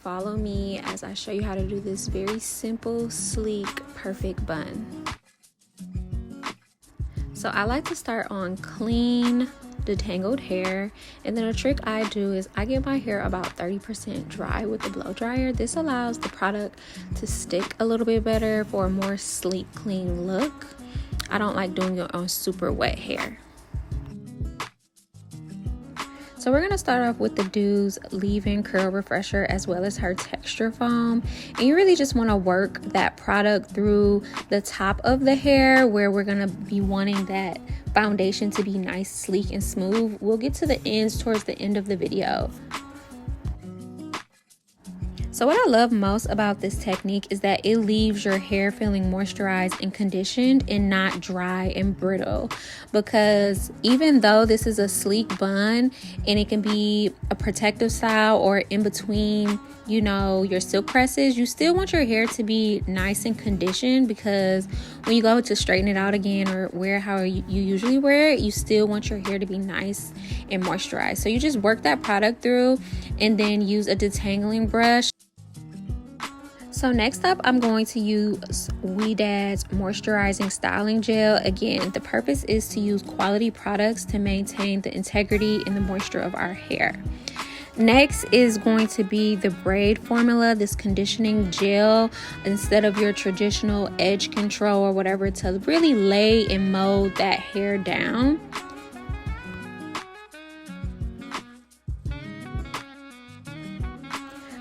follow me as I show you how to do this very simple, sleek, perfect bun. So I like to start on clean, detangled hair, and then a trick I do is I get my hair about 30% dry with the blow dryer. This allows the product to stick a little bit better for a more sleek, clean look. I don't like doing it on super wet hair. So we're going to start off with the Doux leave-in curl refresher as well as her texture foam, and you really just want to work that product through the top of the hair where we're going to be wanting that foundation to be nice, sleek, and smooth. We'll get to the ends towards the end of the video. So what I love most about this technique is that it leaves your hair feeling moisturized and conditioned and not dry and brittle, because even though this is a sleek bun and it can be a protective style or in between, you know, your silk presses, you still want your hair to be nice and conditioned, because when you go to straighten it out again or wear how you usually wear it, you still want your hair to be nice and moisturized. So you just work that product through and then use a detangling brush. So next up, I'm going to use Ouidad's moisturizing styling gel. Again, the purpose is to use quality products to maintain the integrity and the moisture of our hair. Next is going to be the braid formula, this conditioning gel, instead of your traditional edge control or whatever, to really lay and mold that hair down.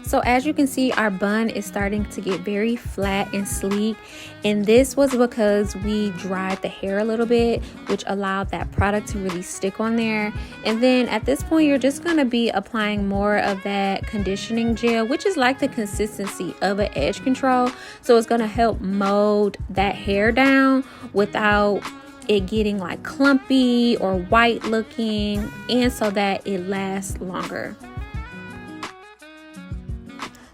So as you can see, our bun is starting to get very flat and sleek, and this was because we dried the hair a little bit, which allowed that product to really stick on there. And then at this point, you're just going to be applying more of that conditioning gel, which is like the consistency of an edge control. So it's going to help mold that hair down without it getting like clumpy or white looking, and so that it lasts longer.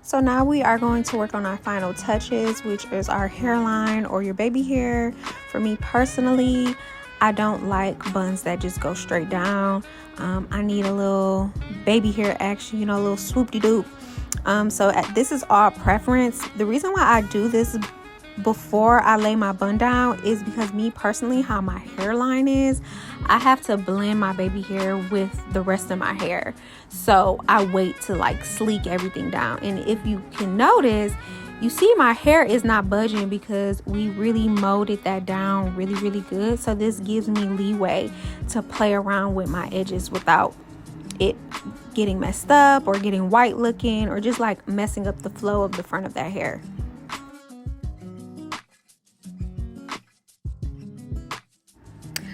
So now we are going to work on our final touches, which is our hairline or your baby hair. For me personally, I don't like buns that just go straight down. I need a little baby hair action, you know, a little swoop-de-doop. This is all preference. The reason why I do this before I lay my bun down is because me personally, how my hairline is, I have to blend my baby hair with the rest of my hair. So I wait to like sleek everything down. And if you can notice, you see my hair is not budging because we really molded that down really, really good. So this gives me leeway to play around with my edges without it getting messed up or getting white looking or just like messing up the flow of the front of that hair.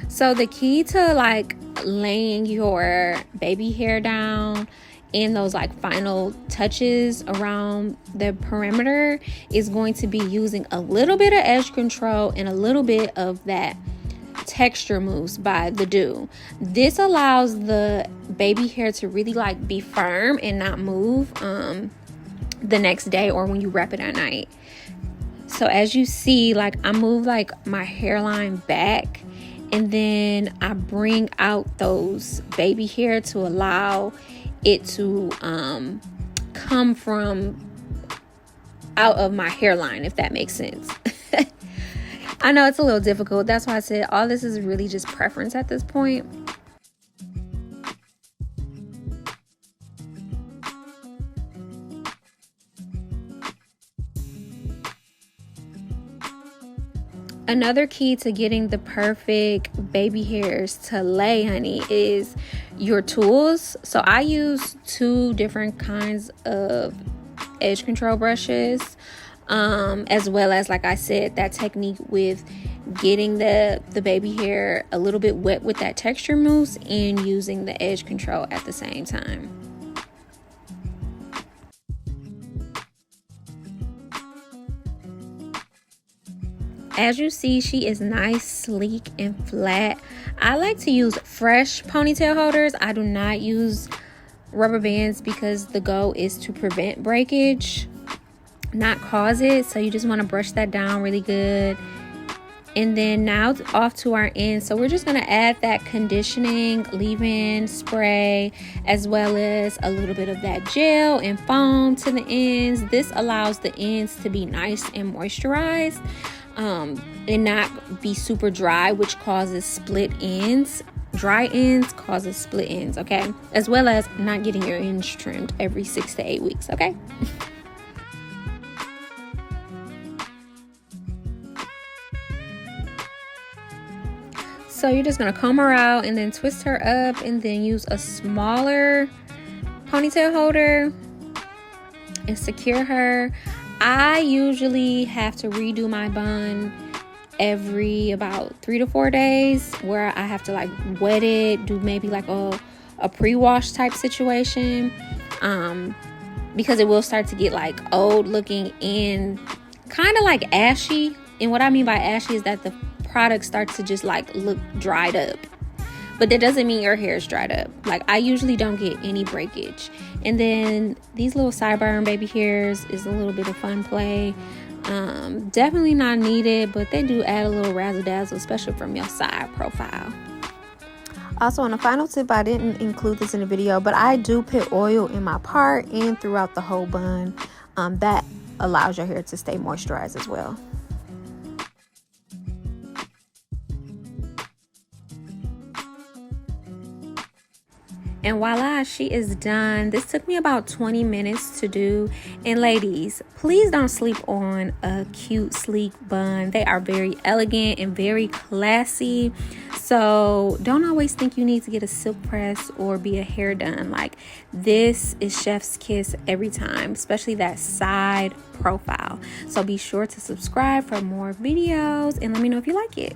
So the key to like laying your baby hair down in those like final touches around the perimeter is going to be using a little bit of edge control and a little bit of that texture mousse by the Doux. This allows the baby hair to really like be firm and not move the next day or when you wrap it at night. So as you see, like I move like my hairline back, and then I bring out those baby hair to allow it to come from out of my hairline, if that makes sense. I know it's a little difficult. That's why I said all this is really just preference at this point. Another key to getting the perfect baby hairs to lay, honey, is your tools. So I use 2 different kinds of edge control brushes, as well as, like I said, that technique with getting the baby hair a little bit wet with that texture mousse and using the edge control at the same time. As you see, she is nice, sleek, and flat. I like to use fresh ponytail holders. I do not use rubber bands because the goal is to prevent breakage, not cause it. So you just want to brush that down really good And then now off to our ends. So we're just going to add that conditioning leave-in spray as well as a little bit of that gel and foam to the ends. This allows the ends to be nice and moisturized and not be super dry, which causes split ends. Dry ends causes split ends, okay? As well as not getting your ends trimmed every 6 to 8 weeks, okay? So you're just gonna comb her out and then twist her up and then use a smaller ponytail holder and secure her. I usually have to redo my bun every about 3 to 4 days, where I have to like wet it, do maybe like a pre-wash type situation, because it will start to get like old looking and kind of like ashy. And what I mean by ashy is that the product starts to just like look dried up, but that doesn't mean your hair is dried up. Like, I usually don't get any breakage. And then these little sideburn baby hairs is a little bit of fun play. Definitely not needed, but they do add a little razzle dazzle, especially from your side profile. Also, on a final tip, I didn't include this in the video, but I do put oil in my part and throughout the whole bun. That allows your hair to stay moisturized as well. And voila, she is done. This took me about 20 minutes to do. And ladies, please don't sleep on a cute, sleek bun. They are very elegant and very classy. So don't always think you need to get a silk press or be a hair done. Like, this is chef's kiss every time, especially that side profile. So be sure to subscribe for more videos and let me know if you like it.